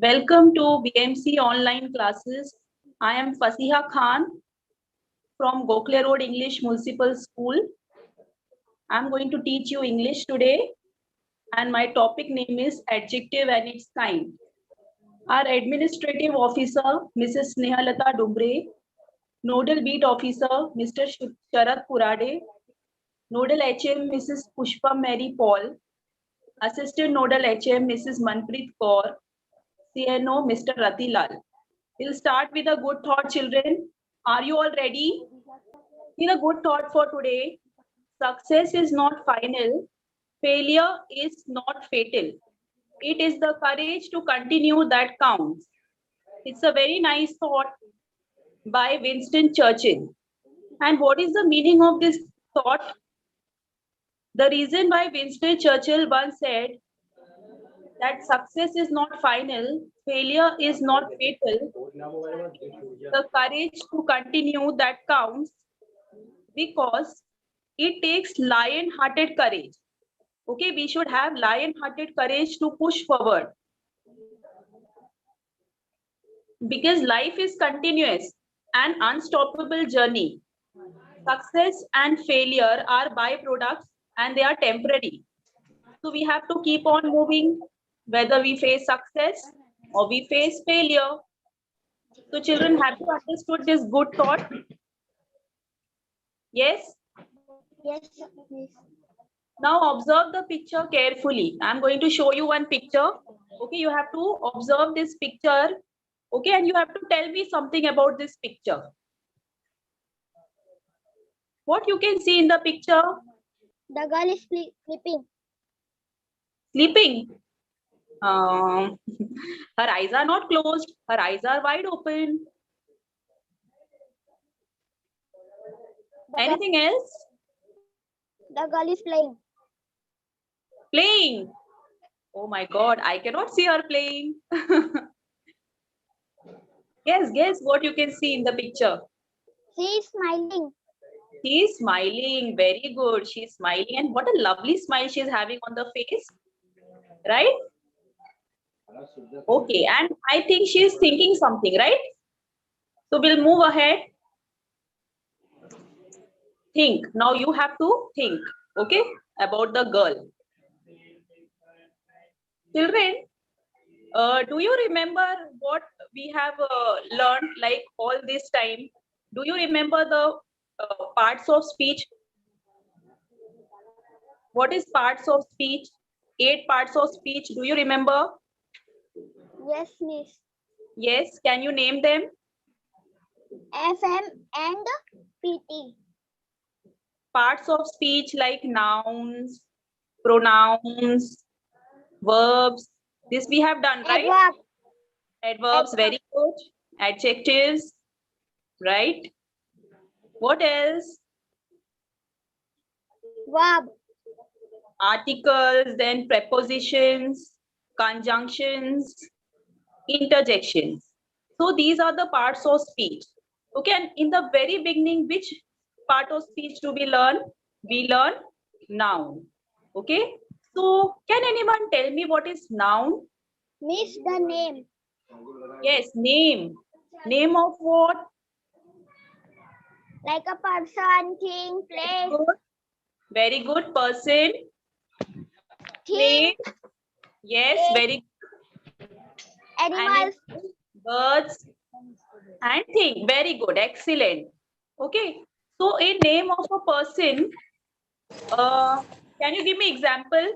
Welcome to BMC online classes. I am Fasiha Khan from Gokhale Road English Municipal School. I am going to teach you English today and my topic name is adjective and its kind. Our administrative officer, Mrs. Snehalata Dumbre, nodal beat officer, Mr. Sharad Purade, nodal HM, Mrs. Pushpa Mary Paul, assistant nodal HM, Mrs. Manpreet Kaur, CNO, Mr. Rati Lal. We'll start with a good thought, children. Are you all ready? Here a good thought for today. Success is not final. Failure is not fatal. It is the courage to continue that counts. It's a very nice thought by Winston Churchill. And what is the meaning of this thought? The reason why Winston Churchill once said that success is not final, failure is not fatal, the courage to continue that counts, because it takes lion-hearted courage. Okay, we should have lion-hearted courage to push forward. Because life is continuous and unstoppable journey. Success and failure are byproducts and they are temporary. So we have to keep on moving, whether we face success or we face failure. So children, have you understood this good thought? Yes? Yes, miss. Now observe the picture carefully. I'm going to show you one picture. Okay, you have to observe this picture. Okay, and you have to tell me something about this picture. What you can see in the picture? The girl is sleeping. Sleeping. Her eyes are not closed. Her eyes are wide open. Anything else? The girl is playing. Playing. Oh my God, I cannot see her playing. Guess what you can see in the picture. She is smiling. She is smiling. Very good. She's smiling. And what a lovely smile she's having on the face. Right? Okay. And I think she's thinking something, right? So we'll move ahead. Think. Now you have to think. Okay? About the girl. Children, do you remember what we have learned like all this time? Do you remember the parts of speech? What is parts of speech? 8 parts of speech. Do you remember? Yes, miss. Yes. Can you name them? FM and PT. Parts of speech like nouns, pronouns, verbs. This we have done, right? Adverb. Adverbs, very good. Adjectives, right? What else? Verb. Articles, then prepositions, conjunctions, interjections. So these are the parts of speech. Okay, and in the very beginning, which part of speech do we learn? We learn noun. Okay, so can anyone tell me what is noun? Miss, the name. Yes, name. Name of what? Like a person, thing, place, Good. Very good. Person, thing, place. Yes, very good. animals. Birds and thing. Very good. Excellent. Okay. So a name of a person. Can you give me example?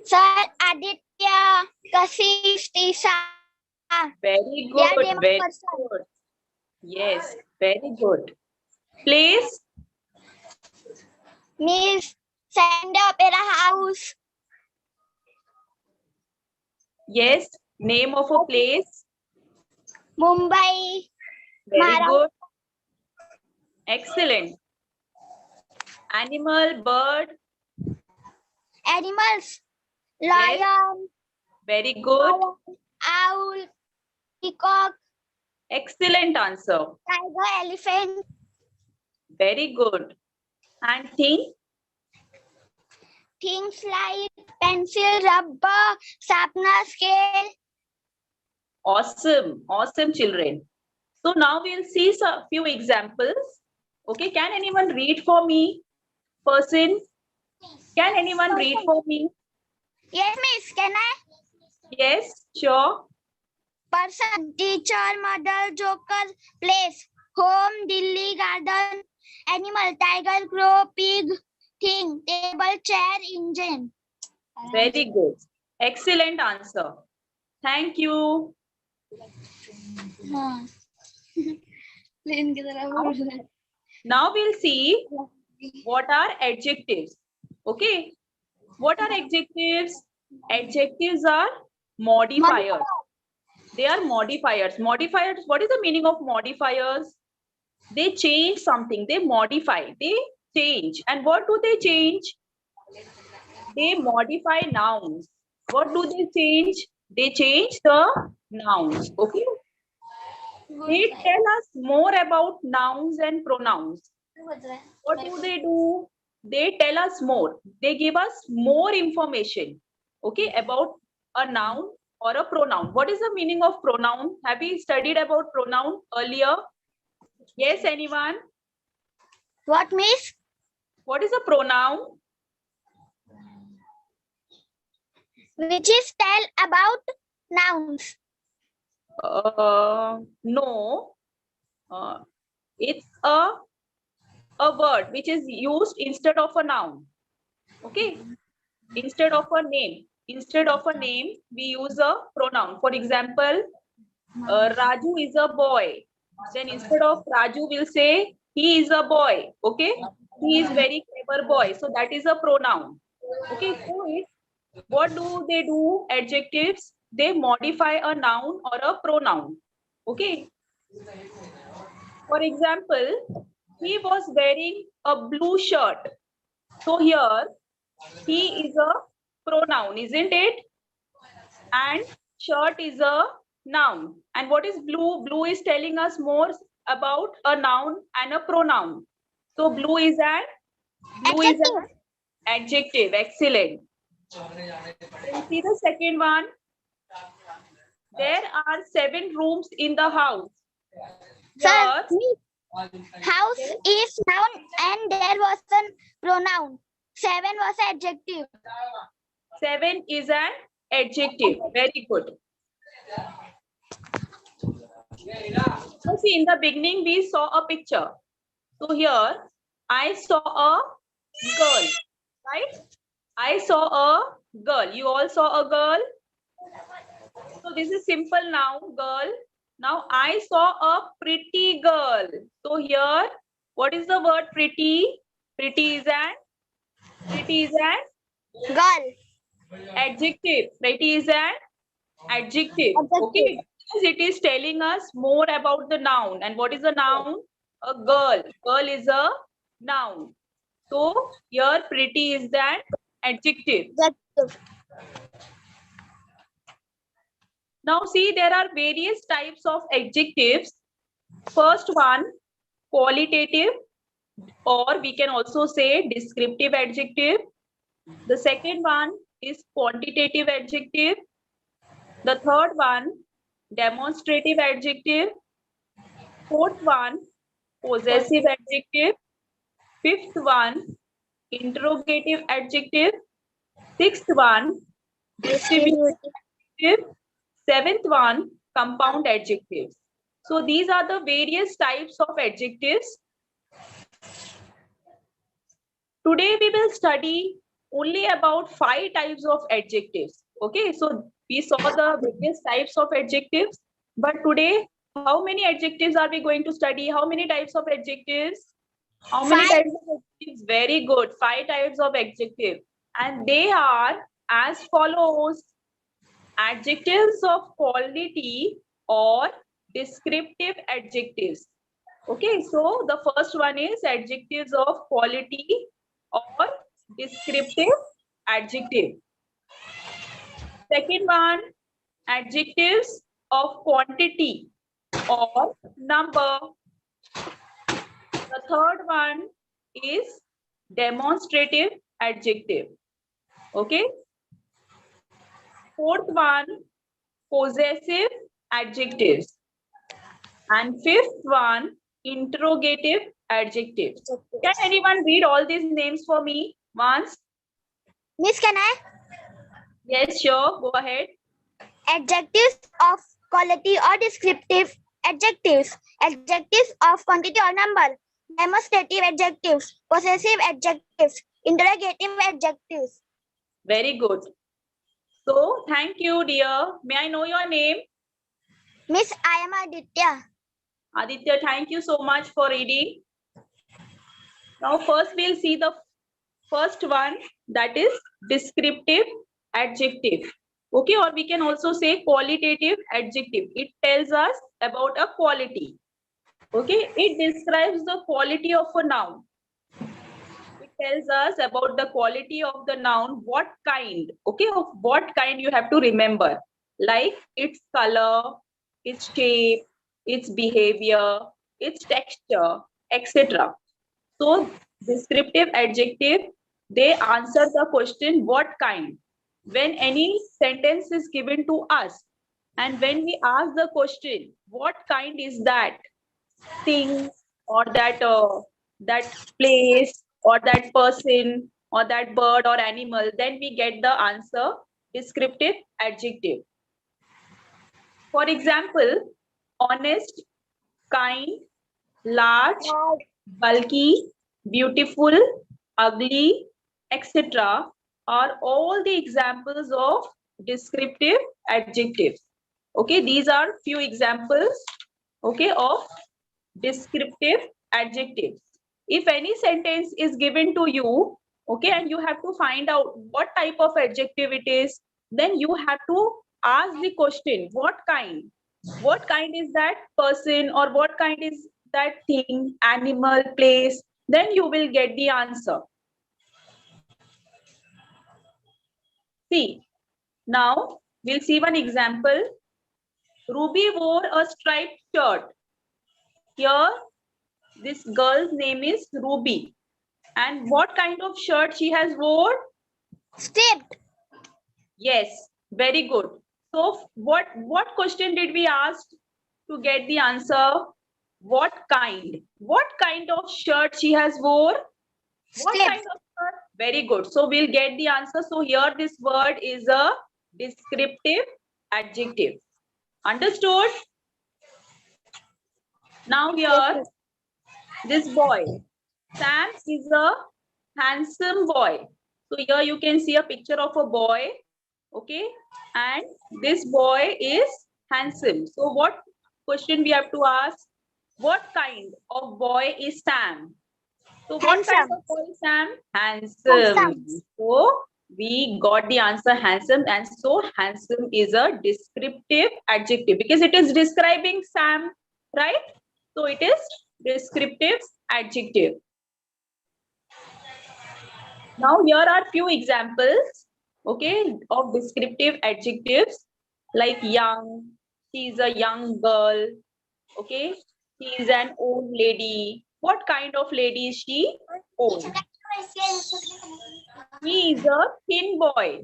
Sir, Aditya, Kashish, Tisha. Very They are good. name of Very person. good. Yes. Very good. Place. Miss, Sand Opera House. Yes. Name of a place. Mumbai. Very Maharashtra. good. Excellent. Animal, bird. Animals. Yes. Lion. Very good. Owl. Peacock. Excellent answer. Tiger. Elephant. Very good. And thing. things like pencil, rubber, sharpener, scale. Awesome, awesome, children. So now we'll see some few examples. Okay, can anyone read for me? Person, can anyone read for me? Yes, miss. Can I? Yes, sure. Person, teacher, mother, joker, place, home, Delhi, garden, animal, tiger, crow, pig, thing, table, chair, engine. Very good. Excellent answer. Thank you. हाँ. Now we'll see what are adjectives. Okay. What are adjectives? Adjectives are modifiers. They are modifiers. Modifiers, what is the meaning of modifiers? They change something, they modify, they change. And what do they change? They modify nouns. What do they change? They change the nouns. Okay. They tell us more about nouns and pronouns. What do? They tell us more. They give us more information, okay, about a noun or a pronoun. What is the meaning of pronoun? Have we studied about pronoun earlier? Yes, anyone? What, miss? What is a pronoun? Which is tell about nouns. No. It's a word which is used instead of a noun. Okay. Instead of a name. Instead of a name, we use a pronoun. For example, Raju is a boy. Then instead of Raju, we'll say he is a boy. Okay. He is very clever boy. So that is a pronoun. Okay. So what do they do? Adjectives. They modify a noun or a pronoun. Okay. For example, he was wearing a blue shirt. So here, he is a pronoun, isn't it? And shirt is a noun. And what is blue? Blue is telling us more about a noun and a pronoun. So blue is an adjective. Excellent. Then see the second one. There are 7 rooms in the house. Sir, Here, house is noun and there was a pronoun. 7 was adjective. 7 is an adjective. Very good. So see, in the beginning, we saw a picture. So here, I saw a girl, right? I saw a girl. You all saw a girl? So this is simple now, girl. Now I saw a pretty girl. So here, what is the word pretty? Pretty is an Girl. adjective. Pretty is an adjective. Okay. Because it is telling us more about the noun. And what is a noun? A girl. Girl is a noun. So here pretty is an adjective. Now see, there are various types of adjectives. First one, qualitative, or we can also say descriptive adjective. The second one is quantitative adjective. The third one, demonstrative adjective. Fourth one, possessive adjective. Fifth one, interrogative adjective. Sixth one, distributive adjective. Seventh one, compound adjectives. So these are the various types of adjectives. Today we will study only about 5 types of adjectives. Okay, so we saw the various types of adjectives, but today how many adjectives are we going to study? How many types of adjectives? How many types of adjectives? Very good, 5 types of adjectives, and they are as follows: adjectives of quality or descriptive adjectives. Okay, so the first one is adjectives of quality or descriptive adjective. Second one, adjectives of quantity or number. The third one is demonstrative adjective. Okay. Fourth one, possessive adjectives. And fifth one, interrogative adjectives. Can anyone read all these names for me once? Miss, can I? Yes, sure. Go ahead. Adjectives of quality or descriptive adjectives. Adjectives of quantity or number. Demonstrative adjectives. Possessive adjectives. Interrogative adjectives. Very good. So, thank you, dear. May I know your name? Miss, I am Aditya. Aditya, thank you so much for reading. Now, first we'll see the first one, that is descriptive adjective. Okay, or we can also say qualitative adjective. It tells us about a quality. Okay, it describes the quality of a noun. It tells us about the quality of the noun, what kind, okay, of what kind you have to remember, like its color, its shape, its behavior, its texture, etc. So descriptive adjective, they answer the question what kind. When any sentence is given to us and when we ask the question what kind is that thing or that place or that person or that bird or animal, then we get the answer descriptive adjective. For example, honest, kind, large, bulky, beautiful, ugly, etc. are all the examples of descriptive adjectives. Okay, these are few examples, okay, of descriptive adjectives. If any sentence is given to you, okay, and you have to find out what type of adjective it is, then you have to ask the question, what kind? What kind is that person or what kind is that thing, animal, place? Then you will get the answer. See, now we'll see one example. Ruby wore a striped shirt. Here, this girl's name is Ruby. And what kind of shirt she has wore? Striped. Yes, very good. So what question did we ask to get the answer? What kind? What kind of shirt she has wore? What Striped. kind of shirt? Very good. So we'll get the answer. So here this word is a descriptive adjective. Understood? Now here, this boy, Sam is a handsome boy. So here you can see a picture of a boy, okay? And this boy is handsome. So what question we have to ask? What kind of boy is Sam? So what kind Handsome. of boy is Sam? Handsome. Handsome. So we got the answer handsome, and so handsome is a descriptive adjective because it is describing Sam, right? So it is descriptive adjective. Now here are few examples, okay, of descriptive adjectives like young, she is a young girl, okay, she is an old lady. What kind of lady is she? Old. He is a thin boy.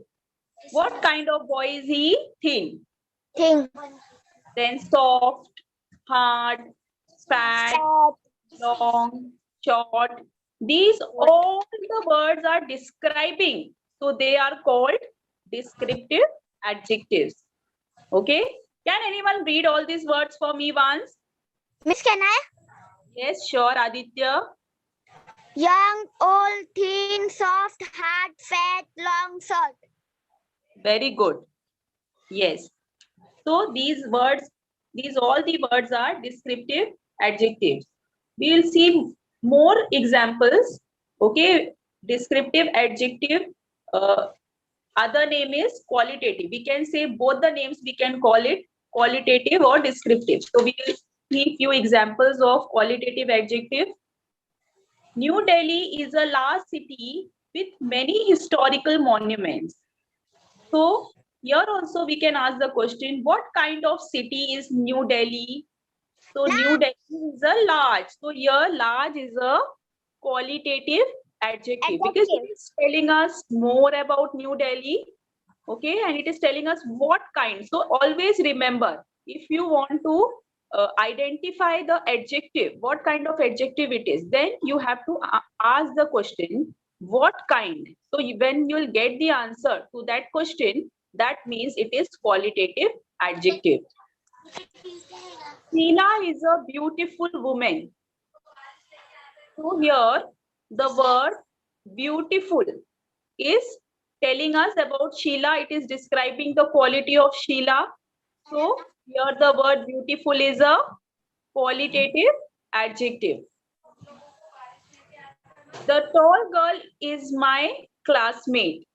What kind of boy is he? Thin. Thing. Then soft, hard, fat, long, short. These all the words are describing. So they are called descriptive adjectives. Okay. Can anyone read all these words for me once? Miss, can I? Yes, sure, Aditya. Young, old, thin, soft, hard, fat, long, short. Very good. Yes. So these words, all the words are descriptive adjectives. We will see more examples. Okay. Descriptive adjective. Other name is qualitative. We can say both the names, we can call it qualitative or descriptive. So we will see few examples of qualitative adjective. New Delhi is a large city with many historical monuments. So here also we can ask the question, what kind of city is New Delhi? So New Delhi is a large. So here large is a qualitative Adjective, because it is telling us more about New Delhi. Okay, and it is telling us what kind. So always remember, if you want to identify the adjective, what kind of adjective it is, then you have to ask the question, what kind? So when you will get the answer to that question, that means it is qualitative adjective. Sheila is a beautiful woman. So here the word beautiful is telling us about Sheila. It is describing the quality of Sheila. So here the word beautiful is a qualitative adjective. The tall girl is my classmate.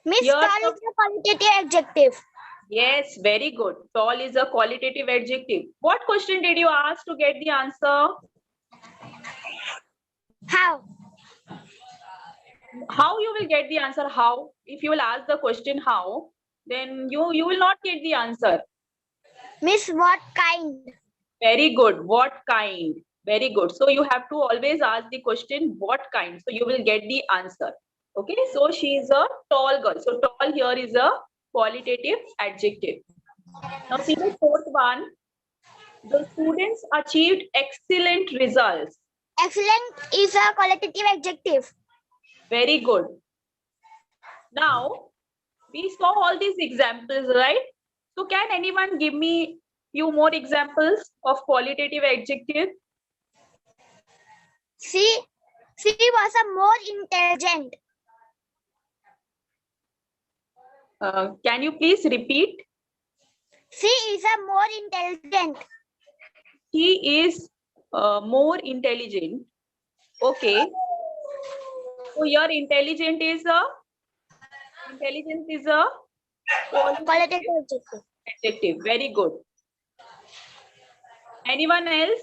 Miss, Here tall is a qualitative adjective. Yes, very good. Tall is a qualitative adjective. What question did you ask to get the answer? How? How you will get the answer? How? If you will ask the question how, then you will not get the answer. Miss, what kind? Very good. What kind? Very good. So you have to always ask the question, what kind? So you will get the answer. Okay. So she is a tall girl. So tall here is a qualitative adjective. Now see the fourth one. The students achieved excellent results. Excellent is a qualitative adjective. Very good. Now we saw all these examples, right? So can anyone give me few more examples of qualitative adjective? She was a more intelligent. Can you please repeat? She is a more intelligent. He is more intelligent. Okay. So your intelligence is a Qualitative adjective. adjective. Very good. Anyone else?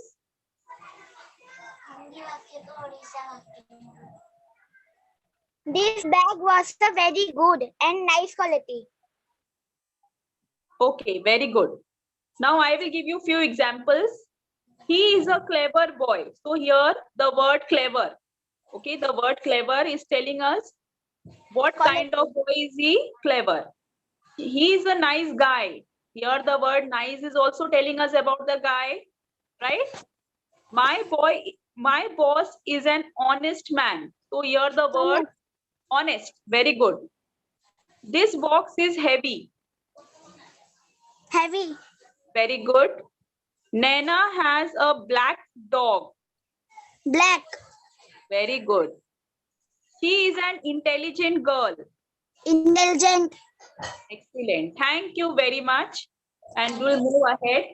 This bag was a very good and nice quality. Okay, very good. Now I will give you few examples. He is a clever boy. So here the word clever. Okay, the word clever is telling us what kind of boy is he? Clever. He is a nice guy. Here the word nice is also telling us about the guy, right? My boss is an honest man. So here the word honest. Very good. This box is heavy. Heavy. Very good. Nana has a black dog. Black. Very good. She is an intelligent girl. Intelligent. Excellent. Thank you very much. And we'll move ahead.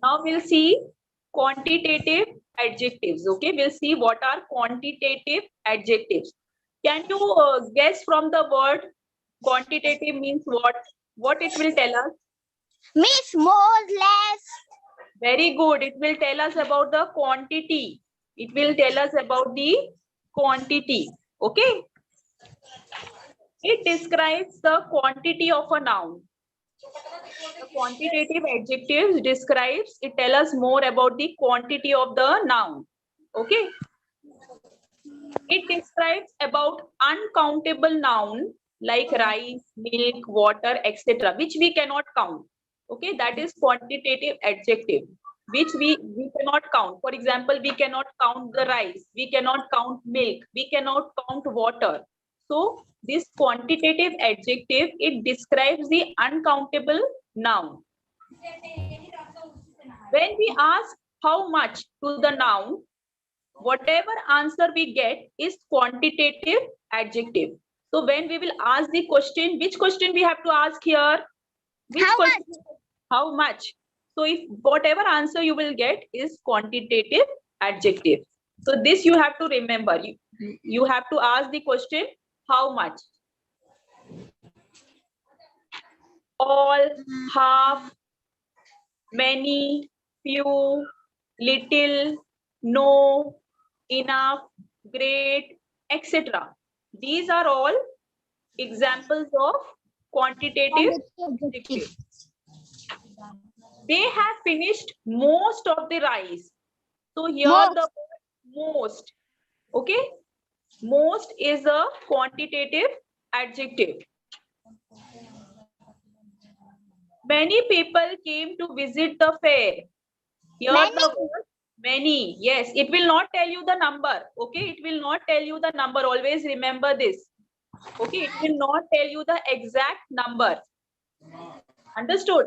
Now we'll see quantitative adjectives. Okay, we'll see what are quantitative adjectives. Can you guess from the word quantitative means what? What it will tell us? Miss, more, less. Very good. It will tell us about the quantity. It will tell us about the quantity. Okay. It describes the quantity of a noun. The quantitative adjectives describes, it tells us more about the quantity of the noun. Okay. It describes about uncountable noun like rice, milk, water, etc., which we cannot count. Okay, that is quantitative adjective, which we cannot count. For example, we cannot count the rice, we cannot count milk, we cannot count water. So this quantitative adjective, it describes the uncountable noun. When we ask how much to the noun, whatever answer we get is quantitative adjective. So when we will ask the question, which question we have to ask here? Which How question? much? How much? So if whatever answer you will get is quantitative adjective. So this you have to remember. You have to ask the question, how much? All, half, many, few, little, no, enough, great, etc. These are all examples of quantitative adjectives. They have finished most of the rice. So here Most. the word most. Okay. Most is a quantitative adjective. Many people came to visit the fair. Here Many. the word many. Yes, it will not tell you the number. Okay, it will not tell you the number. Always remember this. Okay, it will not tell you the exact number. Understood?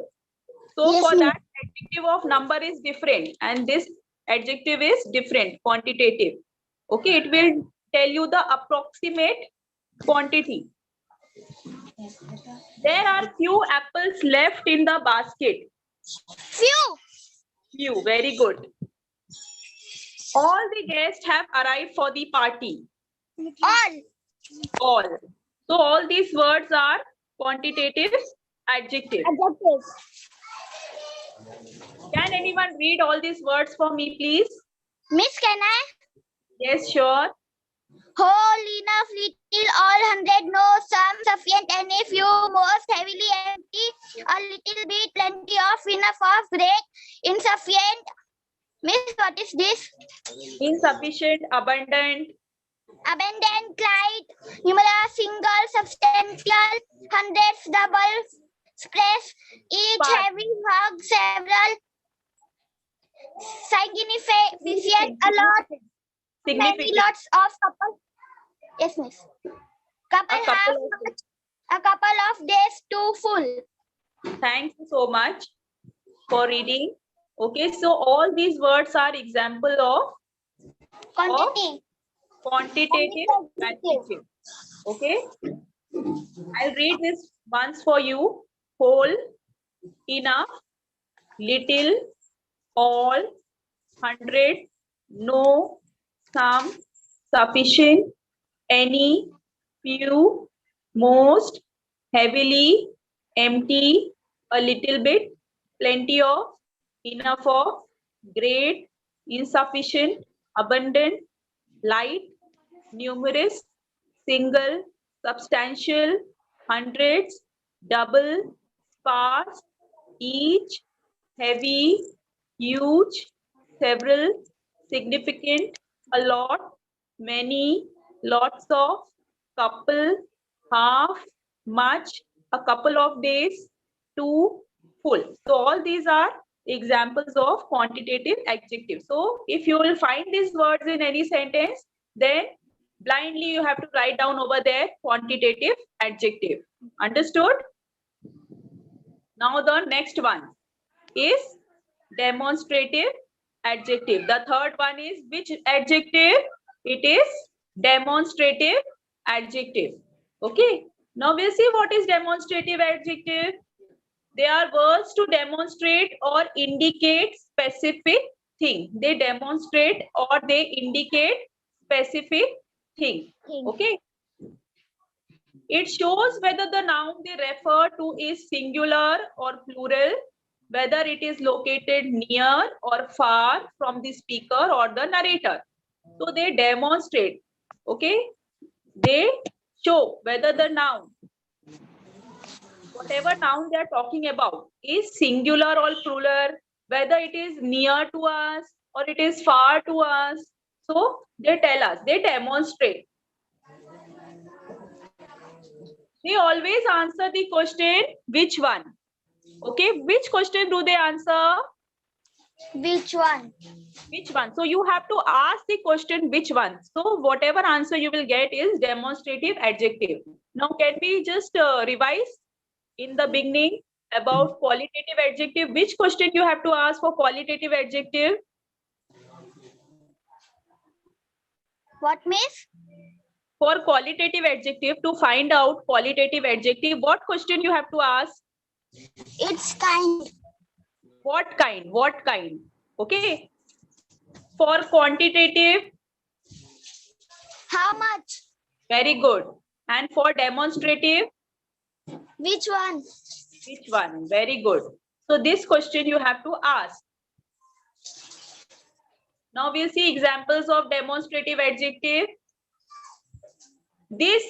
So Yes, for ma'am. that, adjective of number is different, and this adjective is different, quantitative. Okay, it will tell you the approximate quantity. There are few apples left in the basket. Few. Few, very good. All the guests have arrived for the party. All. All. So all these words are quantitative adjective. Adjectives. Can anyone read all these words for me, please? Miss, can I? Yes, sure. Whole, enough, little, all, 100, no, some, sufficient, any, few, most, heavily, empty, a little bit, plenty of, enough of, great, insufficient. Miss, what is this? Insufficient, abundant, Abundant, light, numerous, single, substantial, hundreds, double, splash, each, sparse. heavy, hug, several, significant, a lot, many, Significant. lots of, couple. Yes, miss. Couple, A couple half, of much, a couple of days, too full. Thank you so much for reading. Okay, so all these words are example of Quantity. quantitative adjective. Okay, I'll read this once for you. Whole, enough, little, all, 100, no, some, sufficient, any, few, most, heavily, empty, a little bit, plenty of, enough of, great, insufficient, abundant, light, numerous, single, substantial, hundreds, double, sparse, each, heavy, huge, several, significant, a lot, many, lots of, couple, half, much, a couple of days, too, full. So all these are examples of quantitative adjectives. So if you will find these words in any sentence, then blindly you have to write down over there quantitative adjective. Understood? Now the next one is demonstrative adjective. The third one is which adjective? It is demonstrative adjective. Okay. Now we'll see what is demonstrative adjective. They are words to demonstrate or indicate specific thing. They demonstrate or they indicate specific thing. Okay. It shows whether the noun they refer to is singular or plural, whether it is located near or far from the speaker or the narrator. So they demonstrate, okay? They show whether the noun, whatever noun they are talking about, is singular or plural, whether it is near to us or it is far to us. So they tell us, they demonstrate. They always answer the question, which one? Okay, which question do they answer? Which one? Which one? So you have to ask the question, which one? So whatever answer you will get is demonstrative adjective. Now, can we just revise in the beginning about qualitative adjective? Which question you have to ask for qualitative adjective? What, miss? For qualitative adjective, to find out qualitative adjective, what question you have to ask? It's kind. What kind? What kind? Okay. For quantitative, How much? very good. And for demonstrative, Which one? which one? Very good. So this question you have to ask. Now we'll see examples of demonstrative adjective. This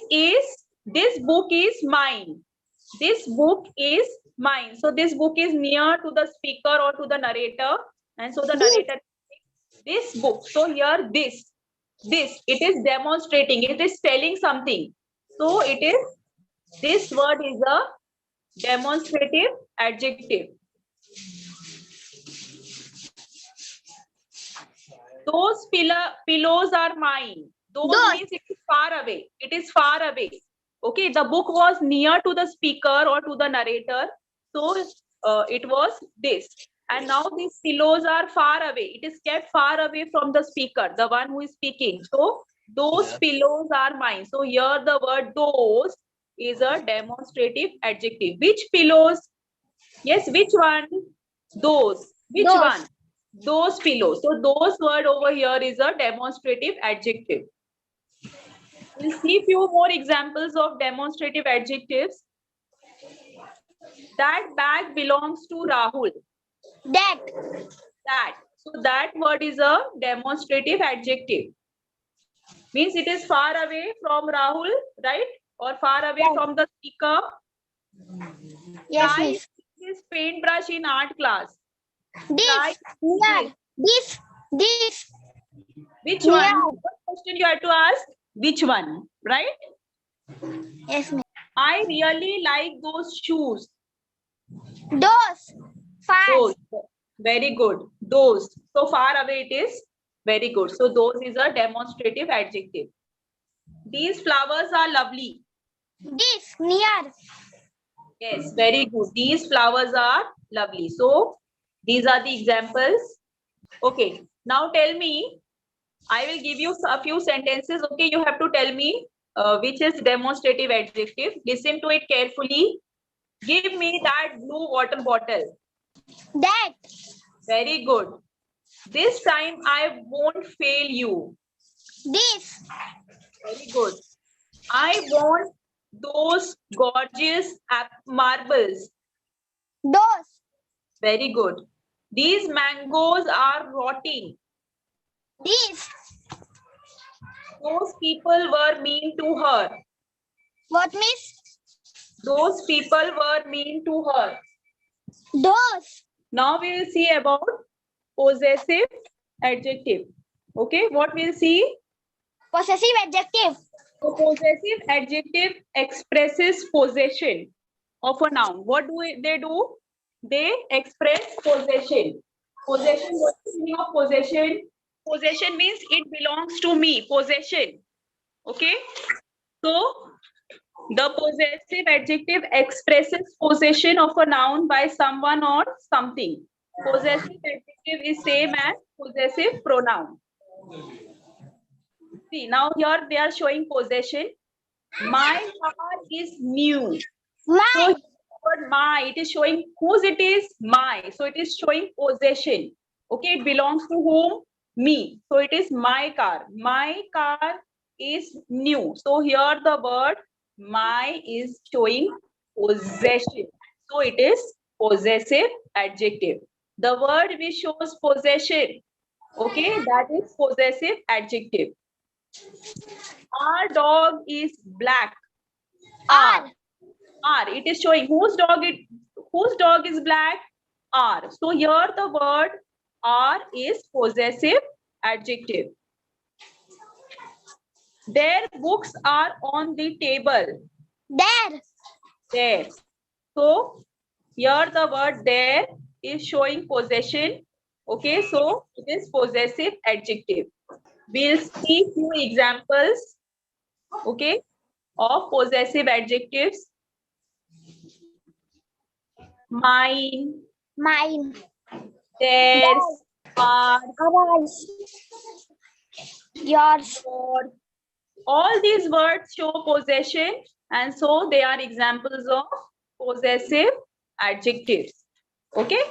book is mine. This book is mine. So this book is near to the speaker or to the narrator. And so the narrator, this book. So here this. this. It is demonstrating. It is telling something. So it is, this word is a demonstrative adjective. Those pillows are mine. Those means it is far away. It is far away. Okay, the book was near to the speaker or to the narrator. So it was this. And now these pillows are far away. It is kept far away from the speaker, the one who is speaking. So those pillows are mine. So here the word those is a demonstrative adjective. Which pillows? Yes, which one? Those. Which Those. one? Those pillows. So those word over here is a demonstrative adjective. We'll see few more examples of demonstrative adjectives. That bag belongs to Rahul. That. That. So that word is a demonstrative adjective. Means it is far away from Rahul, right? Or far away from the speaker. Yes, Try miss. his paintbrush in art class. This. Near. This. Which Near. one? What question you have to ask? Which one? Right? Yes, miss. I really like those shoes. Those. Far. Those. Very good. Those. So far away it is. Very good. So those is a demonstrative adjective. These flowers are lovely. This. Near. Yes, very good. These flowers are lovely. So these are the examples. Okay. Now tell me, I will give you a few sentences. Okay, you have to tell me which is demonstrative adjective. Listen to it carefully. Give me that blue water bottle. That. Very good. This time I won't fail you. This. Very good. I want those gorgeous marbles. Those. Very good. These mangoes are rotting. This. Those people were mean to her. What, miss? Those people were mean to her. Those. Now we will see about possessive adjective. Okay, what we'll see? Possessive adjective. A possessive adjective expresses possession of a noun. What do they do? They express possession. Possession, what's the meaning of possession? Possession means it belongs to me. Possession. Okay. So the possessive adjective expresses possession of a noun by someone or something. Possessive adjective is same as possessive pronoun. See, now here they are showing possession. My car is new. My. So word my, it is showing whose it is? My. So it is showing possession. Okay, it belongs to whom? Me. So it is my car. My car is new. So here the word my is showing possession. So it is possessive adjective. The word which shows possession, okay, that is possessive adjective. Our dog is black. R. R. It is showing whose dog is black? R. So here the word R is possessive adjective. Their books are on the table. There. There. So here the word there is showing possession. Okay, so it is possessive adjective. We'll see few examples, okay, of possessive adjectives. Mine, Mine. theirs, ours, Yours. yours. All these words show possession, and so they are examples of possessive adjectives. Okay.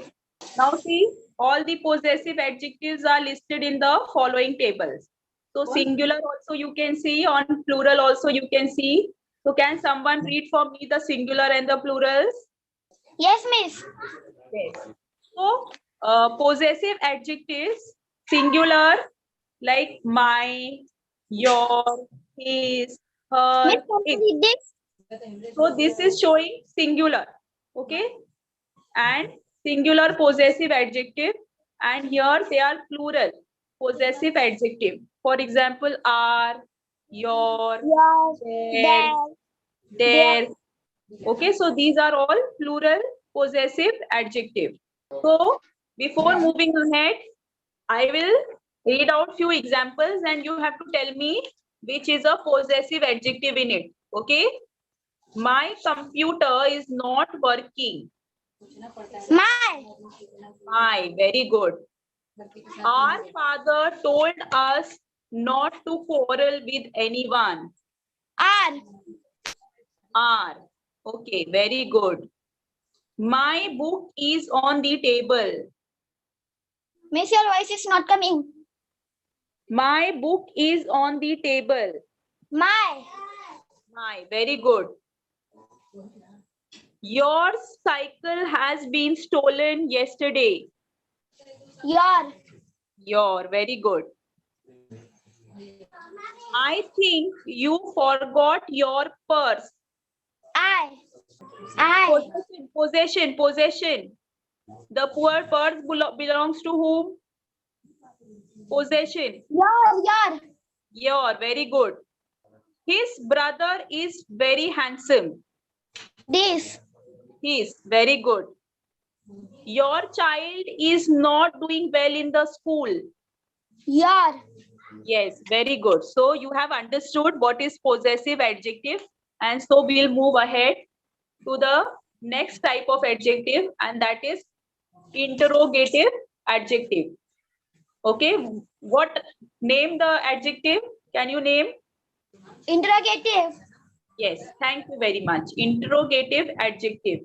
Now see, all the possessive adjectives are listed in the following tables. So singular also you can see, on plural also you can see. So can someone read for me the singular and the plurals? Yes, miss. Yes. So possessive adjectives, singular, like my, your, his, her, Miss, can it. you read this? So this is showing singular, okay? And singular possessive adjective, and here they are plural possessive adjective. For example, are, your, Your, their, their. Okay, so these are all plural possessive adjective. So before moving ahead, I will read out few examples and you have to tell me which is a possessive adjective in it. Okay. My computer is not working. My, very good. Our father told us not to quarrel with anyone. Are. Okay, very good. My book is on the table. Miss, your voice is not coming. My book is on the table. My. My, very good. Your cycle has been stolen yesterday. Your, very good. I think you forgot your purse. I. Possession. The poor purse belongs to whom? Possession. Your, very good. His brother is very handsome. This. His, very good. Your child is not doing well in the school. Your. Yes, very good. So you have understood what is possessive adjective, and so we'll move ahead to the next type of adjective, and that is interrogative adjective. Okay, what name the adjective? Can you name? Interrogative. Yes, thank you very much. Interrogative adjective.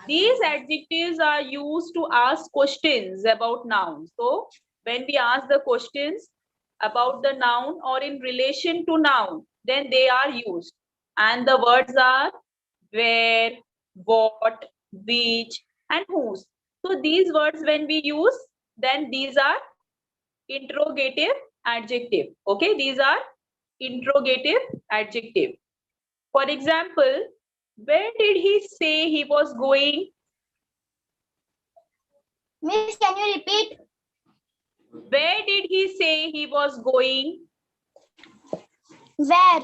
These adjectives are used to ask questions about nouns. So when we ask the questions about the noun or in relation to noun, then they are used. And the words are where, what, which, and whose. So these words when we use, then these are interrogative adjective. Okay, these are interrogative adjective. For example, where did he say he was going? Miss, can you repeat? Where did he say he was going? Where?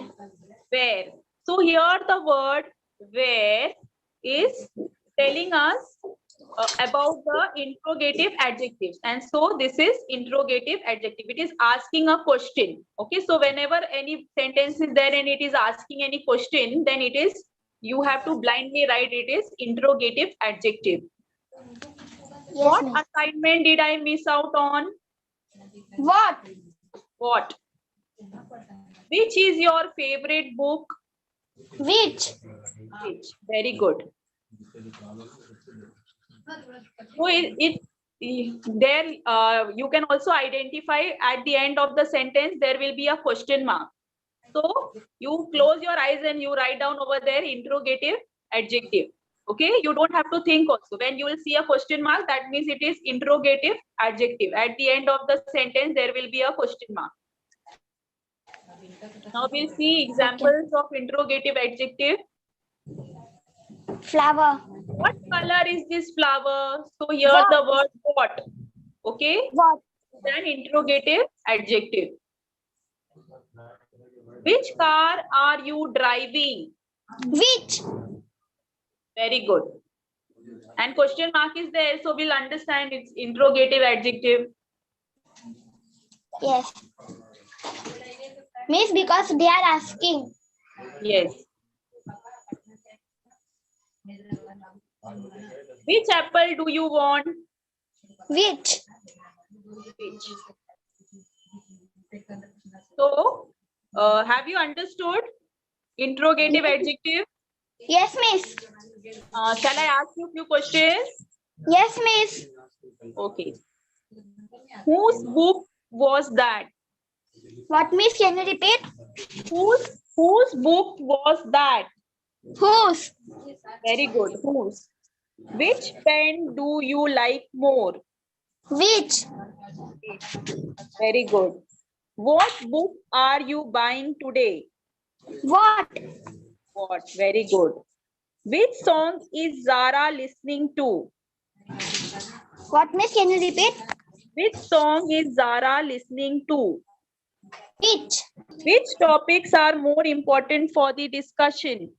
Where. So here the word where is telling us about the interrogative adjectives, and so this is interrogative adjective. It is asking a question. Okay, so whenever any sentence is there and it is asking any question, then it is, you have to blindly write it is interrogative adjective. Yes, What miss. assignment did I miss out on? What? What? Which is your favorite book? Which? Which. Very good. So there you can also identify at the end of the sentence there will be a question mark. So you close your eyes and you write down over there interrogative adjective. Okay, you don't have to think also. When you will see a question mark, that means it is interrogative adjective. At the end of the sentence there will be a question mark. Now we'll see examples of interrogative adjective. Flower. What color is this flower? So here What? the word what. Okay. What? Then interrogative adjective. Which car are you driving? Which? Very good. And question mark is there, so we'll understand it's interrogative adjective. Yes. Miss, because they are asking. Yes. Which apple do you want? Which? Which. So, have you understood interrogative adjective? Yes, miss. Shall I ask you a few questions? Yes, miss. Okay. Whose book was that? What, miss? Can you repeat? Whose book was that? Whose? Very good. Whose? Which pen do you like more? Which? Very good. What book are you buying today? What? What? Very good. Which song is Zara listening to? What, miss? Can you repeat? Which song is Zara listening to? Which? Which topics are more important for the discussion?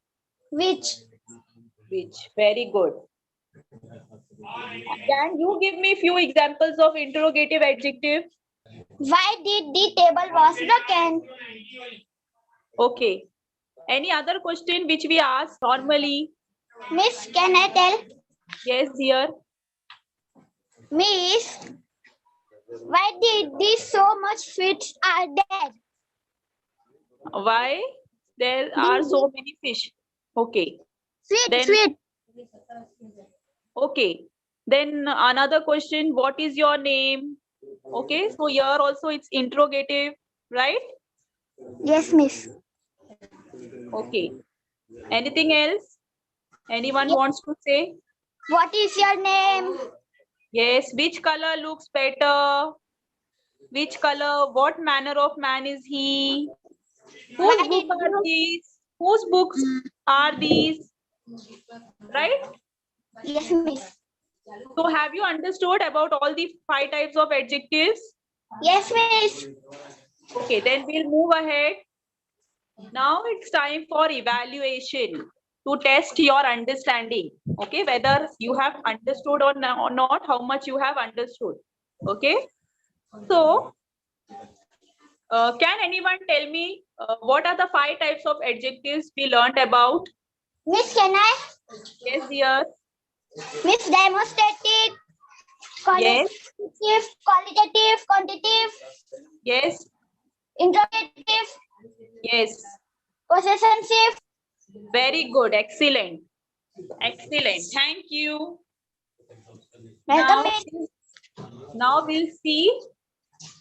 Which? Which? Very good. Can you give me few examples of interrogative adjective? Why did the table was broken? Okay. Any other question which we ask normally? Miss, can I tell? Yes, dear. Miss, why did these so much fish are dead? Why there are so many fish? Okay. Then- Sweet. Okay. Then another question, what is your name? Okay, so here also it's interrogative, right? Yes, Miss. Okay. Anything else? Anyone wants to say? What is your name? Yes. Which color looks better? Which color? What manner of man is he? Whose Why books did are you- these? Whose books are these? Right? Yes, Miss. So have you understood about all the 5 types of adjectives? Yes, Miss. Okay, then we'll move ahead. Now it's time for evaluation to test your understanding. Okay, whether you have understood or not, how much you have understood. Okay, so can anyone tell me what are the 5 types of adjectives we learned about? Miss, can I? Yes, dear. Miss, demonstrative, Yes, qualitative, quantitative, yes, interrogative, yes. possessive. Very good. Excellent. Excellent. Thank you. Welcome, Now, Miss. now we'll see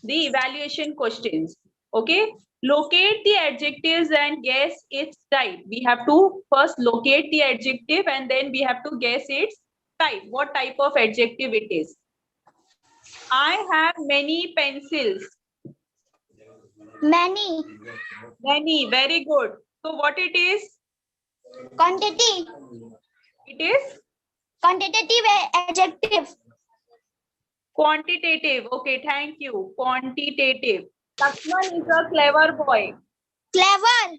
the evaluation questions. Okay. Locate the adjectives and guess its type. We have to first locate the adjective and then we have to guess its type. What type of adjective it is. I have many pencils. Many. Many. Very good. So what it is? Quantity. It is Quantitative adjective. quantitative. Okay. Thank you. Quantitative. Lakshman is a clever boy. Clever.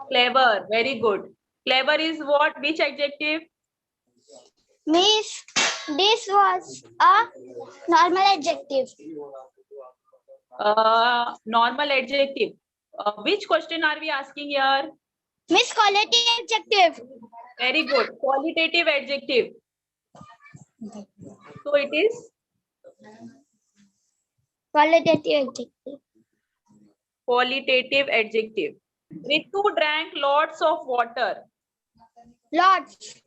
Clever. Very good. Clever is what? Which adjective? Miss, this was a normal adjective. Normal adjective. Which question are we asking here? Miss, quality adjective. Very good. Qualitative adjective. So it is Qualitative adjective. qualitative adjective. Ritu drank lots of water. Lots.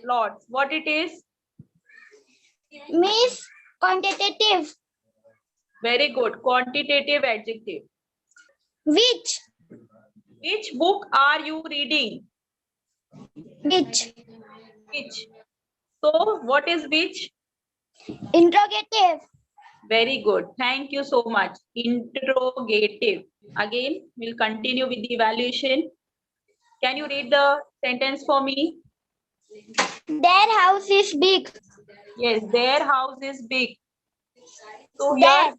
Lots. What it is? Miss, quantitative. Very good. Quantitative adjective. Which? Which book are you reading? Which? Which? So what is which? Interrogative. Very good. Thank you so much. Interrogative. Again, we'll continue with the evaluation. Can you read the sentence for me? Their house is big. Yes, their house is big. So Their. here,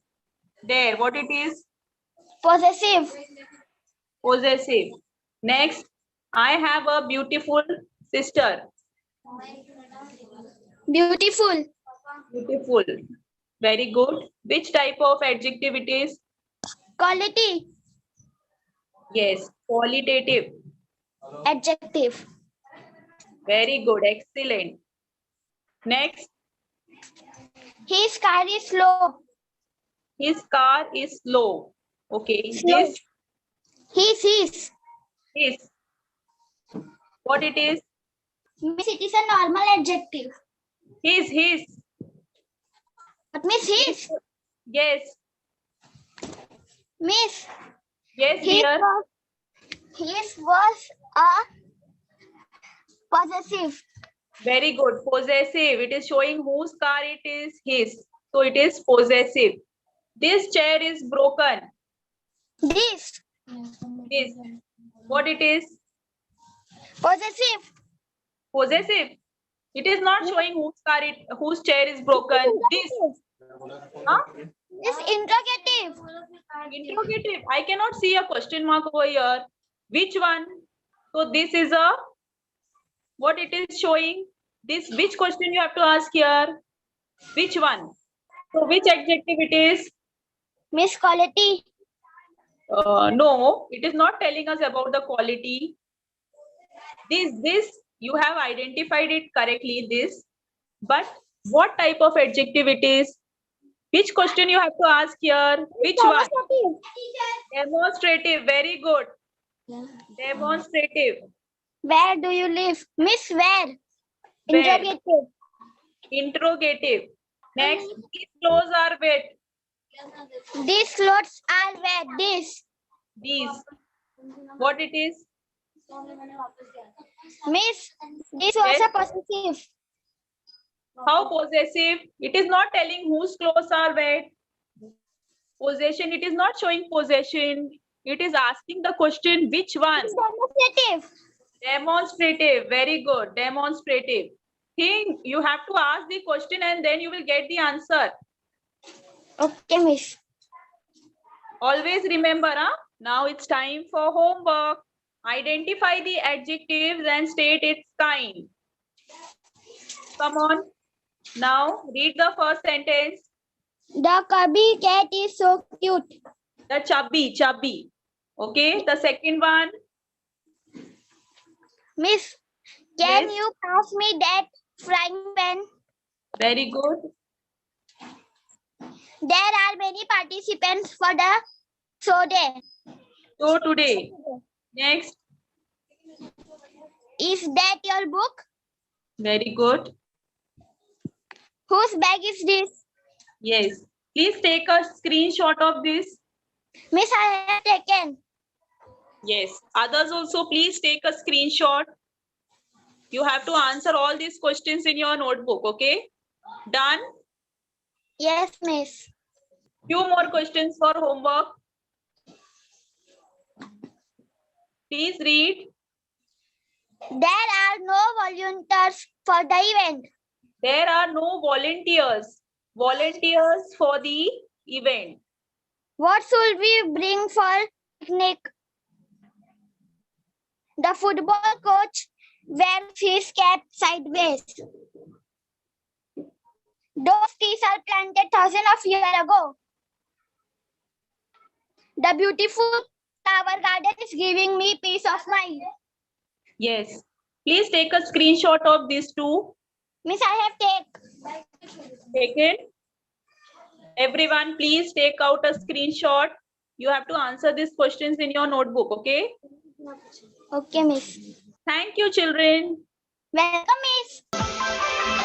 there, what it is? Possessive. Possessive. Next, I have a beautiful sister. Beautiful. Beautiful. Very good. Which type of adjective it is? Quality. Yes, qualitative. Adjective. Very good. Excellent. Next, His car is slow. his car is slow. Okay, Slow. this His. is what it is? Miss, it is a normal adjective. His. But Miss, his. Yes, Miss, yes, his dear. was a possessive. Very good. Possessive. It is showing whose car it is. His. So it is possessive. This chair is broken. This. This. What it is? Possessive. Possessive. It is not showing whose chair is broken. This. Huh? This interrogative. Interrogative. I cannot see a question mark over here. Which one? So this is a, what it is showing? This, which question you have to ask here? Which one? So which adjective it is? Miss Quality. No, it is not telling us about the quality. This, you have identified it correctly, this. But what type of adjective it is? Which question you have to ask here? Which one? Demonstrative. Very good. Demonstrative. Where do you live? Miss Where? Where? Interrogative. Interrogative. Next, these clothes are wet. These clothes are wet. These. What it is? Miss, this was Yes. a possessive. How possessive? It is not telling whose clothes are wet. Possession, it is not showing possession. It is asking the question, which one? Demonstrative. Demonstrative. Very good. Demonstrative. Think you have to ask the question and then you will get the answer. Okay, Miss. Always remember, huh? Now it's time for homework. Identify the adjectives and state its kind. Come on. Now read the first sentence. The cubby cat is so cute. The chubby. Okay. The second one. Miss, can Yes. you pass me that frying pan? Very good. There are many participants for the show day. So today. Next. Is that your book? Very good. Whose bag is this? Yes. Please take a screenshot of this. Miss, I have taken. Yes. Others also, please take a screenshot. You have to answer all these questions in your notebook. Okay. Done. Yes, Miss. Few more questions for homework. Please read. There are no volunteers for the event. There are no volunteers. Volunteers for the event. What should we bring for picnic? The football coach wears his cap sideways. Those trees are planted thousands of years ago. The beautiful flower garden is giving me peace of mind. Yes. Please take a screenshot of these two. Miss, I have Taken. Everyone, please take out a screenshot. You have to answer these questions in your notebook. Okay. Okay, Miss. Thank you, children. Welcome, Miss.